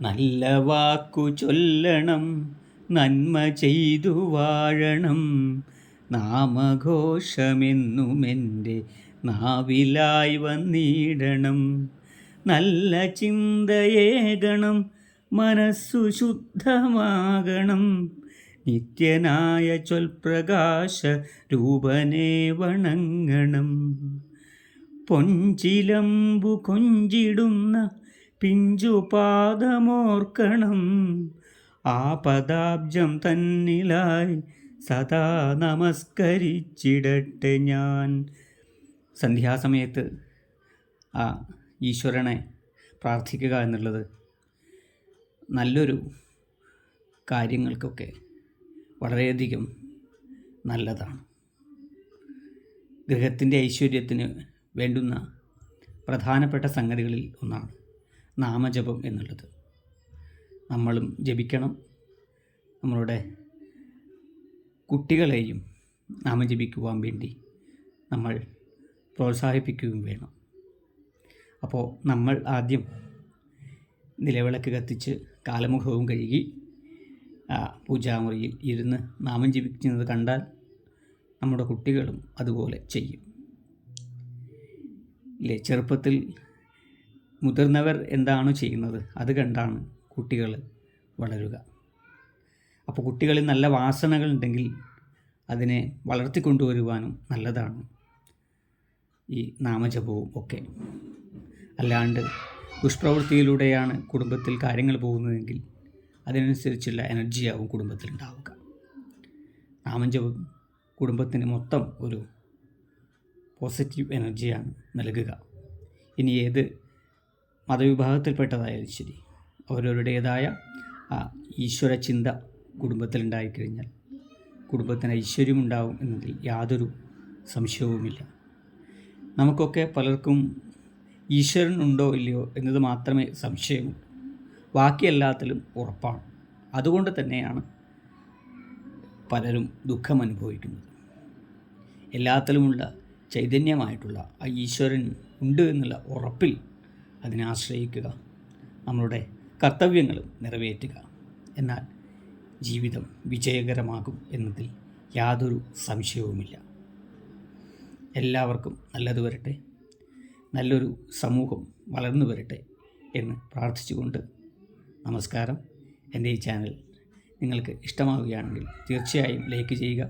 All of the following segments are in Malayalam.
നല്ല വാക്കു ചൊല്ലണം, നന്മ ചെയ്തു വാഴണം, നാമഘോഷമെന്നുമെൻ്റെ നാവിലായി വന്നിടണം. നല്ല ചിന്തയേകണം, മനസ്സു ശുദ്ധമാകണം, നിത്യനായ ചൊൽപ്രകാശ രൂപനെ വണങ്ങണം. പൊഞ്ചിലമ്പു കൊഞ്ചിടുന്ന പിഞ്ചുപാദമോർക്കണം, ആ പദാബ്ജം തന്നിലായി സദാ നമസ്കരിച്ചിടട്ടെ ഞാൻ. സന്ധ്യാസമയത്ത് ആ ഈശ്വരനെ പ്രാർത്ഥിക്കുക എന്നുള്ളത് നല്ലൊരു കാര്യങ്ങൾക്കൊക്കെ വളരെയധികം നല്ലതാണ്. ഗൃഹത്തിൻ്റെ ഐശ്വര്യത്തിന് വേണ്ടുന്ന പ്രധാനപ്പെട്ട സംഗതികളിൽ ഒന്നാണ് നാമജപം എന്നുള്ളത്. നമ്മളും ജപിക്കണം, നമ്മളുടെ കുട്ടികളെയും നാമജപിക്കുവാൻ വേണ്ടി നമ്മൾ പ്രോത്സാഹിപ്പിക്കുകയും വേണം. അപ്പോൾ നമ്മൾ ആദ്യം നിലവിളക്ക് കത്തിച്ച് കാലമുഖവും കഴുകി പൂജാമുറിയിൽ ഇരുന്ന് നാമം ജപിക്കുന്നത് കണ്ടാൽ നമ്മുടെ കുട്ടികളും അതുപോലെ ചെയ്യും. ഇല്ലേ, ചെറുപ്പത്തിൽ മുതിർന്നവർ എന്താണോ ചെയ്യുന്നത് അത് കണ്ടാണ് കുട്ടികൾ വളരുക. അപ്പോൾ കുട്ടികളിൽ നല്ല വാസനകൾ ഉണ്ടെങ്കിൽ അതിനെ വളർത്തിക്കൊണ്ടുവരുവാനും നല്ലതാണ് ഈ നാമജപവും ഒക്കെ. അല്ലാണ്ട് ദുഷ്പ്രവൃത്തിയിലൂടെയാണ് കുടുംബത്തിൽ കാര്യങ്ങൾ പോകുന്നതെങ്കിൽ അതിനനുസരിച്ചുള്ള എനർജിയാവും കുടുംബത്തിൽ ഉണ്ടാവുക. നാമജപം കുടുംബത്തിന് മൊത്തം ഒരു പോസിറ്റീവ് എനർജിയാണ് നൽകുക. ഇനി ഏത് മതവിഭാഗത്തിൽപ്പെട്ടതായാലും ശരി, അവരവരുടേതായ ആ ഈശ്വര ചിന്ത കുടുംബത്തിലുണ്ടായിക്കഴിഞ്ഞാൽ കുടുംബത്തിന് ഐശ്വര്യമുണ്ടാവും എന്നതിൽ യാതൊരു സംശയവുമില്ല. നമുക്കൊക്കെ പലർക്കും ഈശ്വരൻ ഉണ്ടോ ഇല്ലയോ എന്നത് മാത്രമേ സംശയമുള്ളൂ, ബാക്കി എല്ലാത്തിലും ഉറപ്പാണ്. അതുകൊണ്ട് തന്നെയാണ് പലരും ദുഃഖം അനുഭവിക്കുന്നത്. എല്ലാത്തിലുമുള്ള ചൈതന്യമായിട്ടുള്ള ആ ഈശ്വരൻ ഉണ്ട് എന്നുള്ള ഉറപ്പിൽ അതിനെ ആശ്രയിക്കുക, നമ്മളുടെ കർത്തവ്യങ്ങൾ നിറവേറ്റുക. എന്നാൽ ജീവിതം വിജയകരമാകും എന്നതിൽ യാതൊരു സംശയവുമില്ല. എല്ലാവർക്കും നല്ലത് വരട്ടെ, നല്ലൊരു സമൂഹം വളർന്നു വരട്ടെ എന്ന് പ്രാർത്ഥിച്ചുകൊണ്ട് നമസ്കാരം. എൻ്റെ ഈ ചാനൽ നിങ്ങൾക്ക് ഇഷ്ടമാവുകയാണെങ്കിൽ തീർച്ചയായും ലൈക്ക് ചെയ്യുക,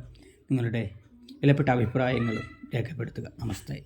നിങ്ങളുടെ വിലപ്പെട്ട അഭിപ്രായങ്ങളും രേഖപ്പെടുത്തുക. നമസ്തേ.